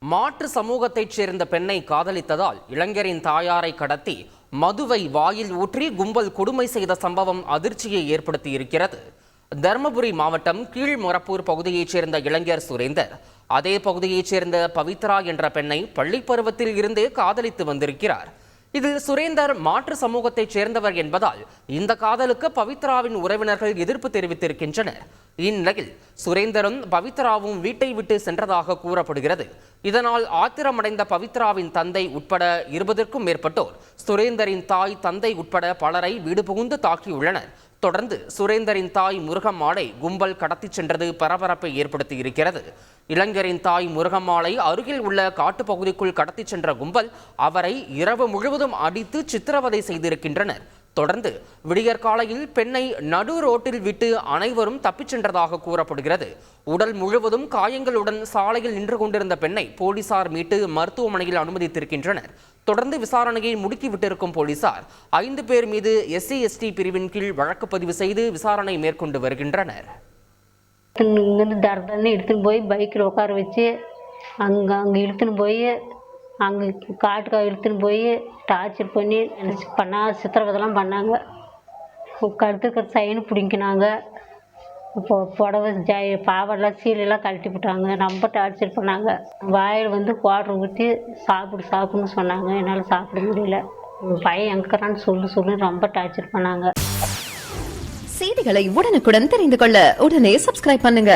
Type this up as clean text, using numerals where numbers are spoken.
மாற்று சமூகத்தைச் சேர்ந்த பெண்ணை காதலித்ததால் இளைஞரின் தாயாரை கடத்தி மதுவை வாயில் ஊற்றி கும்பல் கொடுமை செய்த சம்பவம் அதிர்ச்சியை ஏற்படுத்தி இருக்கிறது. தருமபுரி மாவட்டம் கீழ்மொரப்பூர் பகுதியைச் சேர்ந்த இளைஞர் சுரேந்தர் அதே பகுதியைச் சேர்ந்த பவித்ரா என்ற பெண்ணை பள்ளி பருவத்தில் இருந்தே காதலித்து வந்திருக்கிறார். இதில் சுரேந்தர் மாற்று சமூகத்தைச் சேர்ந்தவர் என்பதால் இந்த காதலுக்கு பவித்ராவின் உறவினர்கள் எதிர்ப்பு தெரிவித்திருக்கின்றனர். இந்நிலையில் சுரேந்தரும் பவித்ராவும் வீட்டை விட்டு சென்றதாக கூறப்படுகிறது. இதனால் ஆத்திரமடைந்த பவித்ராவின் தந்தை உட்பட 20க்கும் மேற்பட்டோர் சுரேந்தரின் தாய், தந்தை உட்பட பலரை வீடு புகுந்து தாக்கியுள்ளனர். தொடர்ந்து சுரேந்தரின் தாய் முருகம்மாளை கும்பல் கடத்திச் சென்றது பரபரப்பை ஏற்படுத்தி இருக்கிறது. இளைஞரின் தாய் முருகம்மாளை அருகில் உள்ள காட்டுப்பகுதிக்குள் கடத்திச் சென்ற கும்பல் அவரை இரவு முழுவதும் அடித்து சித்திரவதை செய்திருக்கின்றனர். தொடர்ந்து விடியற்காலையில் பெண்ணை நடு ரோட்டில் விட்டு அனைவரும் தப்பிச் சென்றதாக கூறப்படுகிறது. உடல் முழுவதும் காயங்களுடன் சாலையில் நின்று கொண்டிருந்த பெண்ணை போலீசார் மீட்டு மருத்துவமனையில் அனுமதித்திருக்கின்றனர். தொடர்ந்து விசாரணையை முடுக்கிவிட்டிருக்கும் போலீசார் 5 பேர் மீது SC/ST பிரிவின் கீழ் வழக்கு பதிவு செய்து விசாரணை மேற்கொண்டு வருகின்றனர். எடுத்துன்னு போய் பைக்கில் உட்கார வச்சு அங்கே இழுத்துன்னு போய் அங்கே காட்டுக்காக இழுத்துன்னு போய் டார்ச்சர் பண்ணி சித்திரவதைலாம் பண்ணாங்க. கழுத்துக்கிற சைனு பிடிங்கினாங்க. இப்போ புடவை பாவெல்லாம் சீலையெல்லாம் கழட்டி விட்டாங்க. ரொம்ப டார்ச்சர் பண்ணாங்க. வாயில் குவாட்ரு ஊற்றி சாப்பிடுன்னு சொன்னாங்க. என்னால் சாப்பிட முடியல. பையன் எங்கிறான்னு சொல்லு ரொம்ப டார்ச்சர் பண்ணாங்க. செய்திகளை உடனுக்குடன் தெரிந்து கொள்ள உடனே சப்ஸ்கிரைப் பண்ணுங்க.